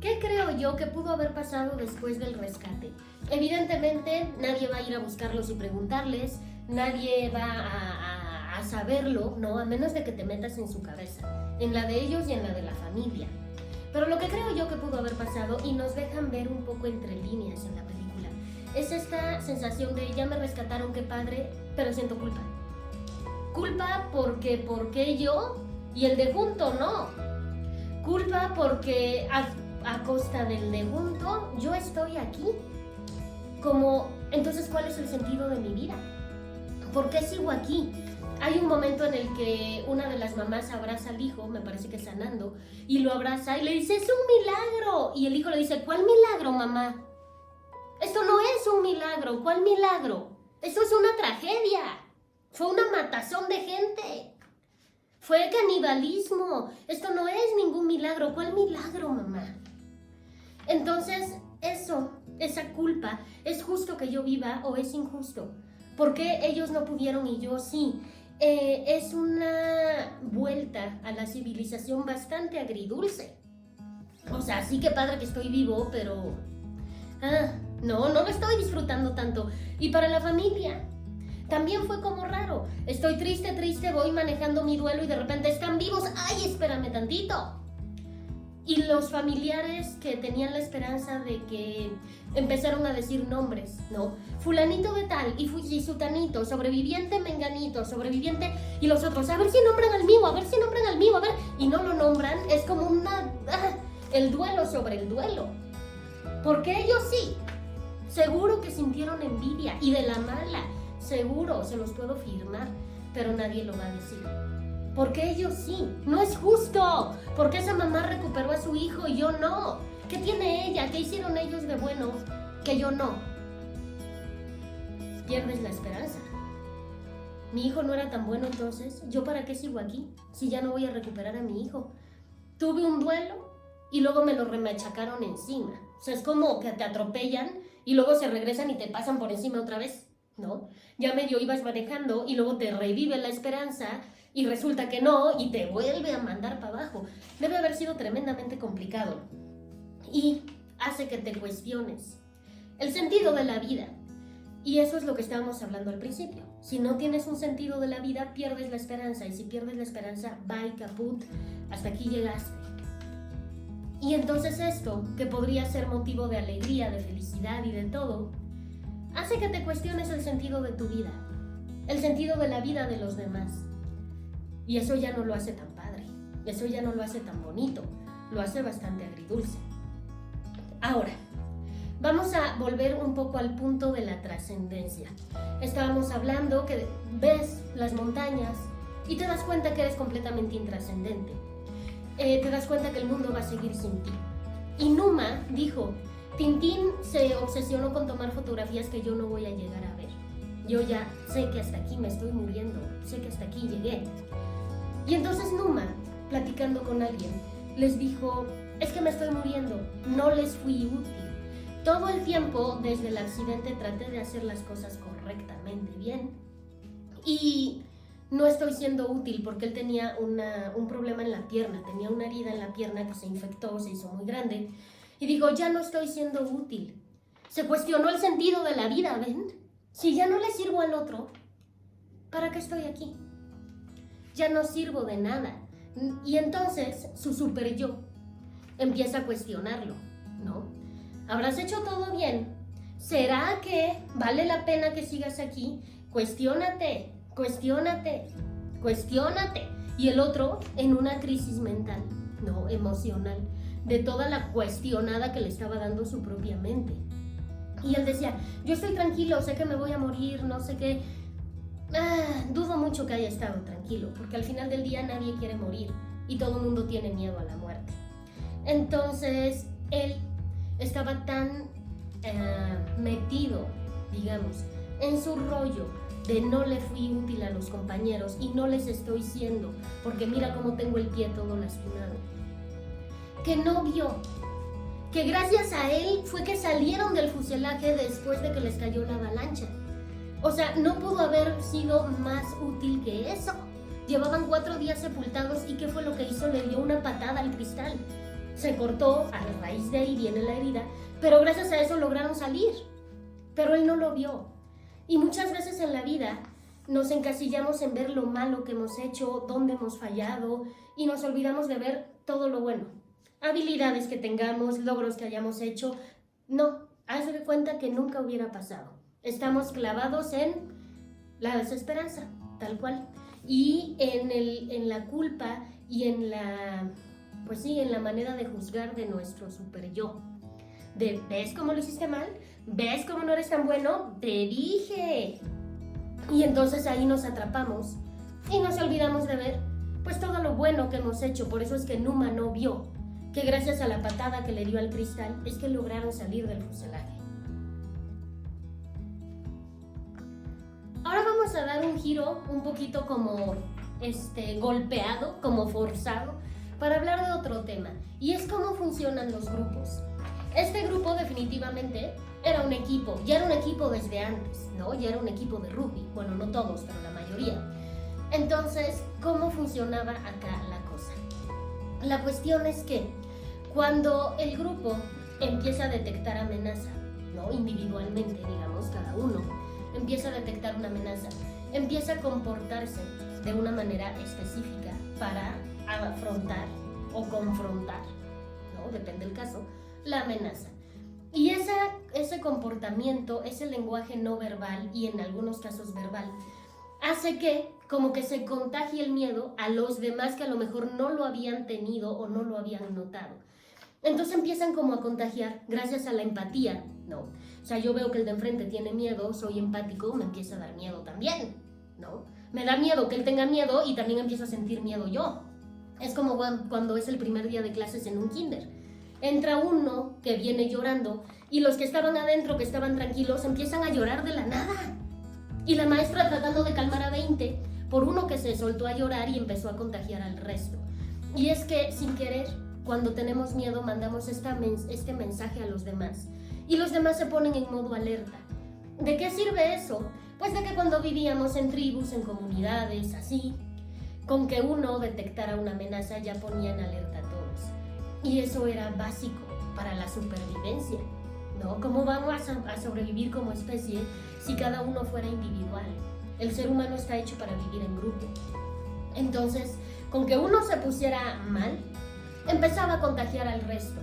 ¿Qué creo yo que pudo haber pasado después del rescate? Evidentemente nadie va a ir a buscarlos y preguntarles, nadie va a saberlo, ¿no? A menos de que te metas en su cabeza, en la de ellos y en la de la familia. Pero lo que creo yo que pudo haber pasado, y nos dejan ver un poco entre líneas en la película, es esta sensación de ya me rescataron, qué padre, pero siento culpa. Culpa porque ¿por qué yo? Y el de junto no. Culpa porque a costa del de junto yo estoy aquí. Como, entonces, ¿cuál es el sentido de mi vida? ¿Por qué sigo aquí? Hay un momento en el que una de las mamás abraza al hijo, me parece que es sanando, y lo abraza y le dice, es un milagro. Y el hijo le dice, ¿cuál milagro, mamá? Esto no es un milagro, ¿cuál milagro? Esto es una tragedia. Fue una matazón de gente. Fue canibalismo. Esto no es ningún milagro. ¿Cuál milagro, mamá? Entonces, esa culpa, ¿es justo que yo viva o es injusto? ¿Por qué ellos no pudieron y yo sí? Es una vuelta a la civilización bastante agridulce. O sea, sí que padre que estoy vivo, pero... no lo estoy disfrutando tanto. Y para la familia... también fue como raro. Estoy triste, voy manejando mi duelo y de repente están vivos. ¡Ay, espérame tantito! Y los familiares que tenían la esperanza de que empezaron a decir nombres, ¿no? Fulanito de tal y sutanito, sobreviviente menganito, sobreviviente... Y los otros, a ver si nombran al mío, a ver. Y no lo nombran, es como el duelo sobre el duelo. Porque ellos sí, seguro que sintieron envidia y de la mala. Seguro, se los puedo firmar, pero nadie lo va a decir. Porque ellos sí, no es justo. Porque esa mamá recuperó a su hijo y yo no. ¿Qué tiene ella? ¿Qué hicieron ellos de bueno que yo no? Pierdes la esperanza. Mi hijo no era tan bueno entonces, ¿yo para qué sigo aquí? Si ya no voy a recuperar a mi hijo. Tuve un duelo y luego me lo remachacaron encima. O sea, es como que te atropellan y luego se regresan y te pasan por encima otra vez. ¿No? Ya medio ibas manejando y luego te revive la esperanza y resulta que no y te vuelve a mandar para abajo. Debe haber sido tremendamente complicado y hace que te cuestiones el sentido de la vida. Y eso es lo que estábamos hablando al principio. Si no tienes un sentido de la vida, pierdes la esperanza, y si pierdes la esperanza, bye, caput, hasta aquí llegaste. Y entonces esto, que podría ser motivo de alegría, de felicidad y de todo, hace que te cuestiones el sentido de tu vida, el sentido de la vida de los demás. Y eso ya no lo hace tan padre, eso ya no lo hace tan bonito, lo hace bastante agridulce. Ahora, vamos a volver un poco al punto de la trascendencia. Estábamos hablando que ves las montañas y te das cuenta que eres completamente intrascendente. Te das cuenta que el mundo va a seguir sin ti. Y Numa dijo... Tintín se obsesionó con tomar fotografías que yo no voy a llegar a ver. Yo ya sé que hasta aquí me estoy muriendo, sé que hasta aquí llegué. Y entonces Numa, platicando con alguien, les dijo, es que me estoy muriendo, no les fui útil. Todo el tiempo, desde el accidente, traté de hacer las cosas correctamente bien. Y no estoy siendo útil porque él tenía un problema en la pierna, tenía una herida en la pierna que se infectó, se hizo muy grande. Y digo, ya no estoy siendo útil. Se cuestionó el sentido de la vida, ¿ven? Si ya no le sirvo al otro, ¿para qué estoy aquí? Ya no sirvo de nada. Y entonces su super yo empieza a cuestionarlo, ¿no? ¿Habrás hecho todo bien? ¿Será que vale la pena que sigas aquí? Cuestiónate. Y el otro en una crisis mental, no emocional, de toda la cuestionada que le estaba dando su propia mente. Y él decía, yo estoy tranquilo, sé que me voy a morir, no sé qué. Dudo mucho que haya estado tranquilo, porque al final del día nadie quiere morir y todo el mundo tiene miedo a la muerte. Entonces, él estaba tan metido, digamos, en su rollo de no le fui útil a los compañeros y no les estoy siendo, porque mira cómo tengo el pie todo lastimado. Que no vio que gracias a él fue que salieron del fuselaje después de que les cayó la avalancha. O sea, no pudo haber sido más útil que eso. Llevaban 4 días sepultados y ¿qué fue lo que hizo? Le dio una patada al cristal. se cortó, a raíz de ahí viene la herida, pero gracias a eso lograron salir. Pero él no lo vio. Y muchas veces en la vida nos encasillamos en ver lo malo que hemos hecho, dónde hemos fallado, y nos olvidamos de ver todo lo bueno. Habilidades que tengamos, logros que hayamos hecho. No, haz de cuenta que nunca hubiera pasado. Estamos clavados en la desesperanza, tal cual. Y en la culpa y en la, pues sí, en la manera de juzgar de nuestro super yo. De, ¿ves cómo lo hiciste mal? ¿Ves cómo no eres tan bueno? Te dije. Y entonces ahí nos atrapamos y nos olvidamos de ver pues todo lo bueno que hemos hecho. Por eso es que Numa no vio que gracias a la patada que le dio al cristal es que lograron salir del fuselaje. Ahora vamos a dar un giro un poquito como golpeado, como forzado, para hablar de otro tema, y es cómo funcionan los grupos. Este grupo definitivamente era un equipo, ya era un equipo desde antes, ¿no? Ya era un equipo de rugby, bueno, no todos, pero la mayoría. Entonces, ¿cómo funcionaba acá la cosa? La cuestión es que cuando el grupo empieza a detectar amenaza, ¿no? Individualmente, digamos, cada uno empieza a detectar una amenaza, empieza a comportarse de una manera específica para afrontar o confrontar, ¿no? Depende del caso, la amenaza. Y ese comportamiento, ese lenguaje no verbal y en algunos casos verbal, hace que como que se contagie el miedo a los demás que a lo mejor no lo habían tenido o no lo habían notado. Entonces empiezan como a contagiar gracias a la empatía, ¿no? O sea, yo veo que el de enfrente tiene miedo, soy empático, me empieza a dar miedo también, ¿no? Me da miedo que él tenga miedo y también empiezo a sentir miedo yo. Es como cuando es el primer día de clases en un kinder. Entra uno que viene llorando y los que estaban adentro, que estaban tranquilos, empiezan a llorar de la nada. Y la maestra tratando de calmar a 20 por uno que se soltó a llorar y empezó a contagiar al resto. Y es que sin querer, cuando tenemos miedo, mandamos este mensaje a los demás. Y los demás se ponen en modo alerta. ¿De qué sirve eso? Pues de que cuando vivíamos en tribus, en comunidades, así, con que uno detectara una amenaza ya ponían alerta a todos. Y eso era básico para la supervivencia, ¿no? ¿Cómo vamos a sobrevivir como especie si cada uno fuera individual? El ser humano está hecho para vivir en grupo. Entonces, con que uno se pusiera mal, empezaba a contagiar al resto.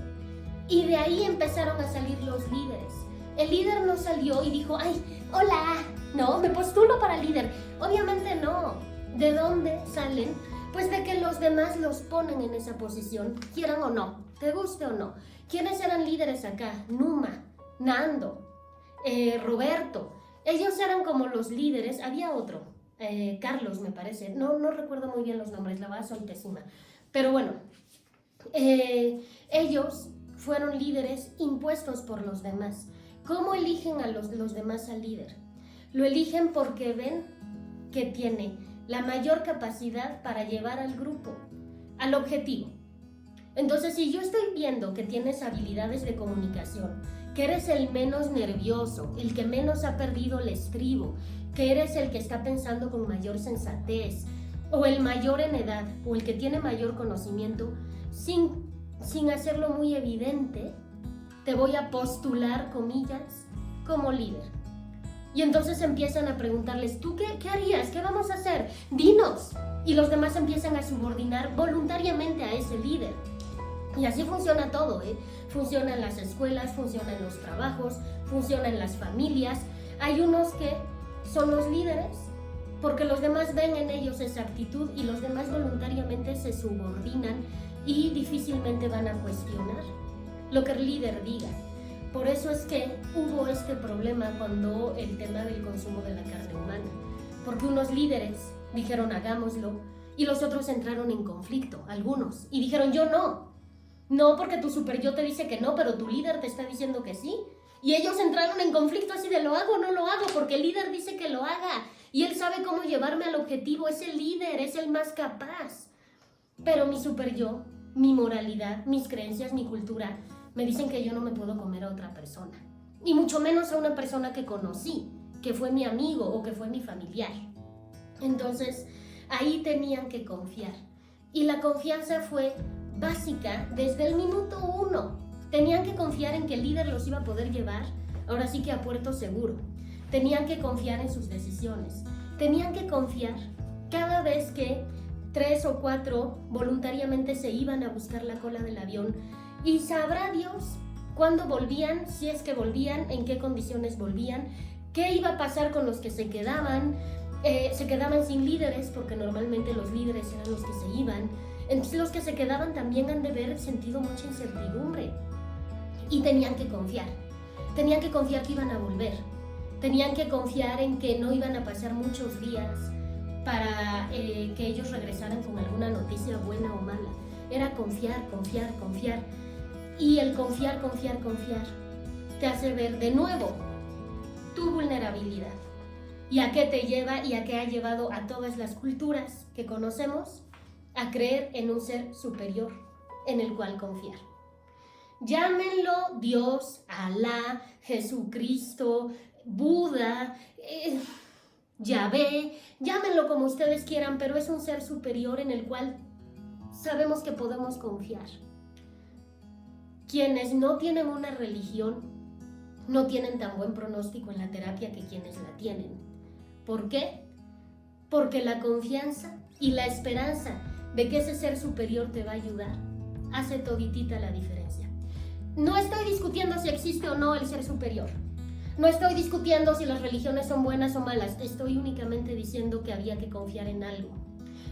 Y de ahí empezaron a salir los líderes. El líder no salió y dijo, ¡ay, hola! No, me postulo para líder. Obviamente no. ¿De dónde salen? Pues de que los demás los ponen en esa posición, quieran o no, te guste o no. ¿Quiénes eran líderes acá? Numa, Nando, Roberto. Ellos eran como los líderes. Había otro, Carlos me parece. No recuerdo muy bien los nombres, la verdad soy pésima. Pero bueno, ellos fueron líderes impuestos por los demás. ¿Cómo eligen a los demás al líder? Lo eligen porque ven que tiene la mayor capacidad para llevar al grupo al objetivo. Entonces, si yo estoy viendo que tienes habilidades de comunicación, que eres el menos nervioso, el que menos ha perdido el estribo, que eres el que está pensando con mayor sensatez, o el mayor en edad, o el que tiene mayor conocimiento, sin hacerlo muy evidente, te voy a postular, comillas, como líder. Y entonces empiezan a preguntarles, ¿tú qué harías? ¿Qué vamos a hacer? ¡Dinos! Y los demás empiezan a subordinar voluntariamente a ese líder. Y así funciona todo, ¿eh? Funciona en las escuelas, funciona en los trabajos, funciona en las familias. Hay unos que son los líderes porque los demás ven en ellos esa actitud y los demás voluntariamente se subordinan y difícilmente van a cuestionar lo que el líder diga. Por eso es que hubo este problema cuando el tema del consumo de la carne humana, porque unos líderes dijeron hagámoslo y los otros entraron en conflicto, algunos, y dijeron yo no porque tu super yo te dice que no, pero tu líder te está diciendo que sí, y ellos entraron en conflicto así de lo hago o no lo hago, porque el líder dice que lo haga, y él sabe cómo llevarme al objetivo, es el líder, es el más capaz, pero mi super yo, mi moralidad, mis creencias, mi cultura, me dicen que yo no me puedo comer a otra persona, y mucho menos a una persona que conocí, que fue mi amigo o que fue mi familiar. Entonces, ahí tenían que confiar. Y la confianza fue básica desde el minuto 1. Tenían que confiar en que el líder los iba a poder llevar, ahora sí que a puerto seguro. Tenían que confiar en sus decisiones. Tenían que confiar cada vez que 3 o 4 voluntariamente se iban a buscar la cola del avión. Y sabrá Dios cuándo volvían, si es que volvían, en qué condiciones volvían, qué iba a pasar con los que se quedaban sin líderes, porque normalmente los líderes eran los que se iban. Entonces los que se quedaban también han de haber sentido mucha incertidumbre. Y tenían que confiar que iban a volver. Tenían que confiar en que no iban a pasar muchos días para que ellos regresaran con alguna noticia buena o mala. Era confiar. Y el confiar te hace ver de nuevo tu vulnerabilidad. ¿Y a qué te lleva y a qué ha llevado a todas las culturas que conocemos? A creer en un ser superior en el cual confiar. Llámenlo Dios, Alá, Jesucristo, Buda, Yahvé, llámenlo como ustedes quieran, pero es un ser superior en el cual sabemos que podemos confiar. Quienes no tienen una religión no tienen tan buen pronóstico en la terapia que quienes la tienen. ¿Por qué? Porque la confianza y la esperanza de que ese ser superior te va a ayudar hace toditita la diferencia. No estoy discutiendo si existe o no el ser superior. No estoy discutiendo si las religiones son buenas o malas. Estoy únicamente diciendo que había que confiar en algo.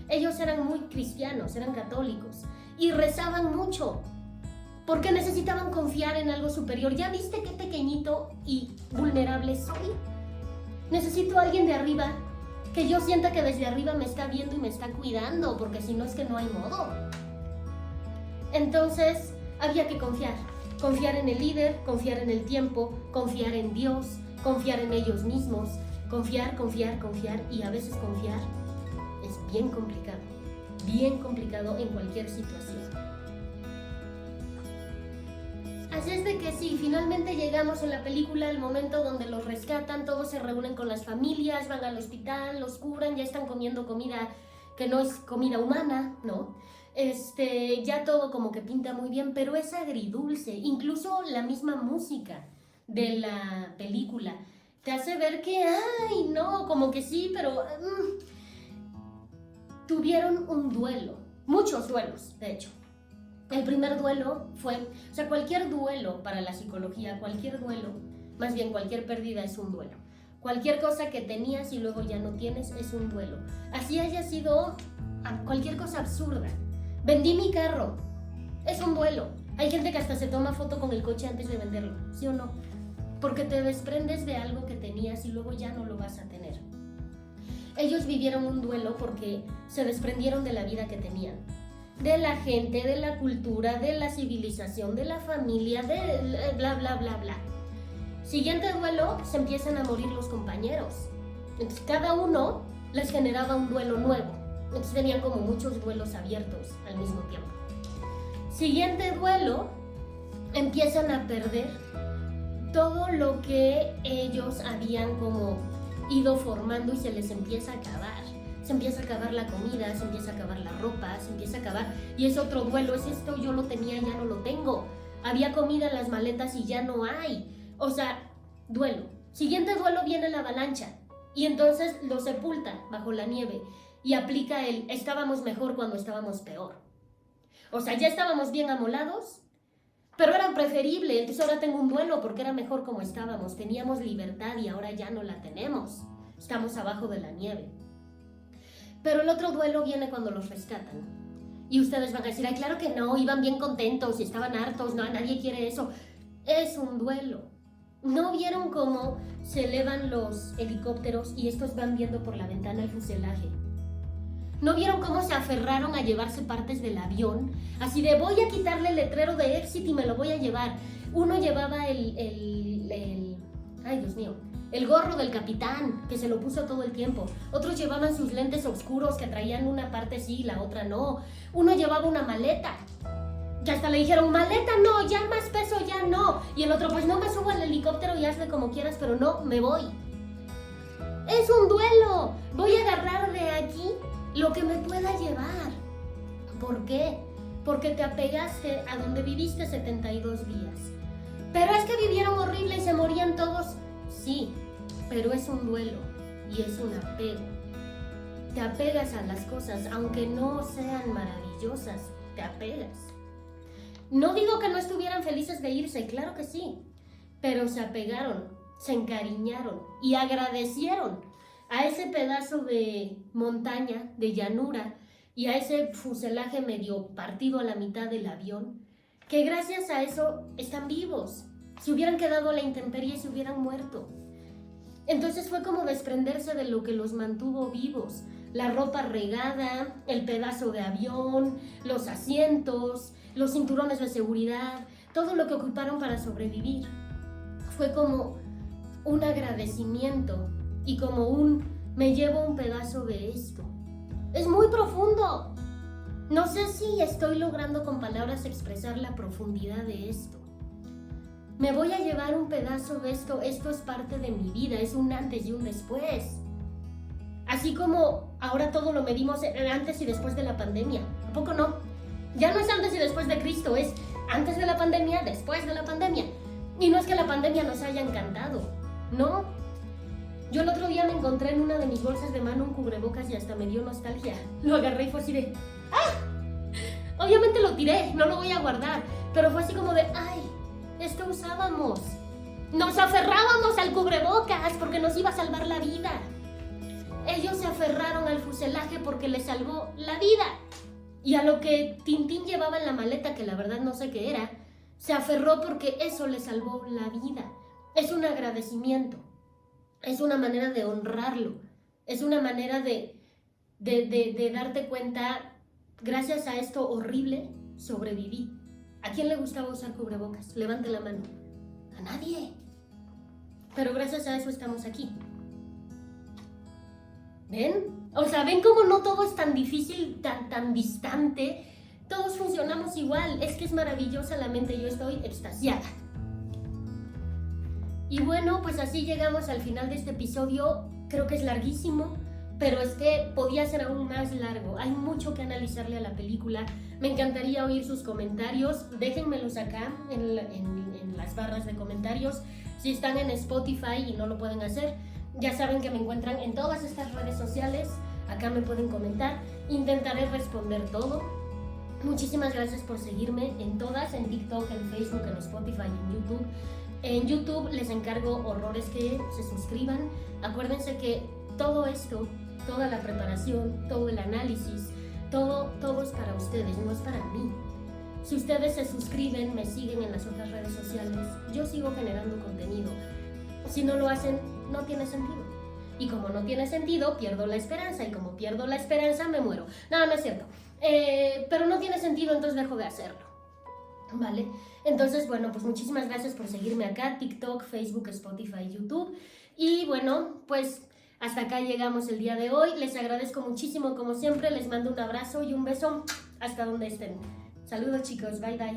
Ellos eran muy cristianos, eran católicos y rezaban mucho porque necesitaban confiar en algo superior. ¿Ya viste qué pequeñito y vulnerable soy? Necesito a alguien de arriba que yo sienta que desde arriba me está viendo y me está cuidando, porque si no es que no hay modo. Entonces había que confiar en el líder, confiar en el tiempo, confiar en Dios, confiar en ellos mismos, confiar y a veces confiar es bien complicado en cualquier situación. Así es de que sí, finalmente llegamos en la película al momento donde los rescatan, todos se reúnen con las familias, van al hospital, los curan, ya están comiendo comida que no es comida humana, ¿no? Ya todo como que pinta muy bien, pero es agridulce. Incluso la misma música de la película te hace ver que, ay, no, como que sí, pero tuvieron un duelo, muchos duelos, de hecho. El primer duelo fue, cualquier duelo para la psicología, cualquier duelo, más bien cualquier pérdida es un duelo. Cualquier cosa que tenías y luego ya no tienes es un duelo. Así haya sido cualquier cosa absurda. Vendí mi carro, es un duelo. Hay gente que hasta se toma foto con el coche antes de venderlo, ¿sí o no? Porque te desprendes de algo que tenías y luego ya no lo vas a tener. Ellos vivieron un duelo porque se desprendieron de la vida que tenían. De la gente, de la cultura, de la civilización, de la familia, de bla, bla, bla, bla. Siguiente duelo, se empiezan a morir los compañeros. Entonces cada uno les generaba un duelo nuevo. Entonces tenían como muchos duelos abiertos al mismo tiempo. Siguiente duelo, empiezan a perder todo lo que ellos habían como ido formando y se les empieza a acabar. Se empieza a acabar la comida, se empieza a acabar la ropa, se empieza a acabar. Y es otro duelo, es esto, yo lo tenía, ya no lo tengo. Había comida en las maletas y ya no hay. Duelo. Siguiente duelo viene la avalancha. Y entonces lo sepulta bajo la nieve. Y aplica estábamos mejor cuando estábamos peor. Ya estábamos bien amolados, pero era preferible. Entonces ahora tengo un duelo porque era mejor como estábamos. Teníamos libertad y ahora ya no la tenemos. Estamos abajo de la nieve. Pero el otro duelo viene cuando los rescatan. Y ustedes van a decir, ay, claro que no, iban bien contentos y estaban hartos, no, nadie quiere eso. Es un duelo. ¿No vieron cómo se elevan los helicópteros y estos van viendo por la ventana el fuselaje? ¿No vieron cómo se aferraron a llevarse partes del avión? Así de, voy a quitarle el letrero de exit y me lo voy a llevar. Uno llevaba el gorro del capitán, que se lo puso todo el tiempo. Otros llevaban sus lentes oscuros que traían una parte sí y la otra no. Uno llevaba una maleta, que hasta le dijeron, maleta no, ya más peso, ya no. Y el otro, pues no me subo al helicóptero y hazle como quieras, pero no, me voy. Es un duelo. Voy a agarrar de aquí lo que me pueda llevar. ¿Por qué? porque te apegaste a donde viviste 72 días. Pero es que vivieron horrible y se morían todos. Sí, pero es un duelo y es un apego. Te apegas a las cosas, aunque no sean maravillosas, te apegas. No digo que no estuvieran felices de irse, claro que sí, pero se apegaron, se encariñaron y agradecieron a ese pedazo de montaña, de llanura y a ese fuselaje medio partido a la mitad del avión, que gracias a eso están vivos. Si hubieran quedado a la intemperie, se hubieran muerto. Entonces fue como desprenderse de lo que los mantuvo vivos. La ropa regada, el pedazo de avión, los asientos, los cinturones de seguridad, todo lo que ocuparon para sobrevivir. Fue como un agradecimiento y como me llevo un pedazo de esto. Es muy profundo. No sé si estoy logrando con palabras expresar la profundidad de esto. Me voy a llevar un pedazo de esto. Esto es parte de mi vida, es un antes y un después. Así como ahora todo lo medimos antes y después de la pandemia. ¿A poco no? Ya no es antes y después de Cristo, es antes de la pandemia, después de la pandemia. Y no es que la pandemia nos haya encantado, no. Yo el otro día me encontré en una de mis bolsas de mano un cubrebocas y hasta me dio nostalgia. Lo agarré y fue así de ¡ah! Obviamente lo tiré, no lo voy a guardar. Pero fue así como de ¡ay! Esto usábamos. Nos aferrábamos al cubrebocas porque nos iba a salvar la vida. Ellos se aferraron al fuselaje porque les salvó la vida. Y a lo que Tintín llevaba en la maleta, que la verdad no sé qué era, se aferró porque eso le salvó la vida. Es un agradecimiento. Es una manera de honrarlo. Es una manera de darte cuenta, gracias a esto horrible, sobreviví. ¿A quién le gustaba usar cubrebocas? Levante la mano. A nadie. Pero gracias a eso estamos aquí. ¿Ven? O sea, ¿ven cómo no todo es tan difícil, tan distante? Todos funcionamos igual. Es que es maravillosa la mente. Yo estoy extasiada. Y bueno, pues así llegamos al final de este episodio. Creo que es larguísimo, pero es que podía ser aún más largo. Hay mucho que analizarle a la película. Me encantaría oír sus comentarios. Déjenmelos acá en las barras de comentarios. Si están en Spotify y no lo pueden hacer, ya saben que me encuentran en todas estas redes sociales. Acá me pueden comentar. Intentaré responder todo. Muchísimas gracias por seguirme en todas, en TikTok, en Facebook, en Spotify, en YouTube. En YouTube les encargo horrores que se suscriban. Acuérdense que todo esto, toda la preparación, todo el análisis, todo es para ustedes, no es para mí. Si ustedes se suscriben, me siguen en las otras redes sociales, yo sigo generando contenido. Si no lo hacen, no tiene sentido. Y como no tiene sentido, pierdo la esperanza. Y como pierdo la esperanza, me muero. No, no es cierto. Pero no tiene sentido, entonces dejo de hacerlo. ¿Vale? Entonces, bueno, pues muchísimas gracias por seguirme acá, TikTok, Facebook, Spotify, YouTube. Y bueno, pues hasta acá llegamos el día de hoy. Les agradezco muchísimo, como siempre. Les mando un abrazo y un beso hasta donde estén. Saludos, chicos. Bye, bye.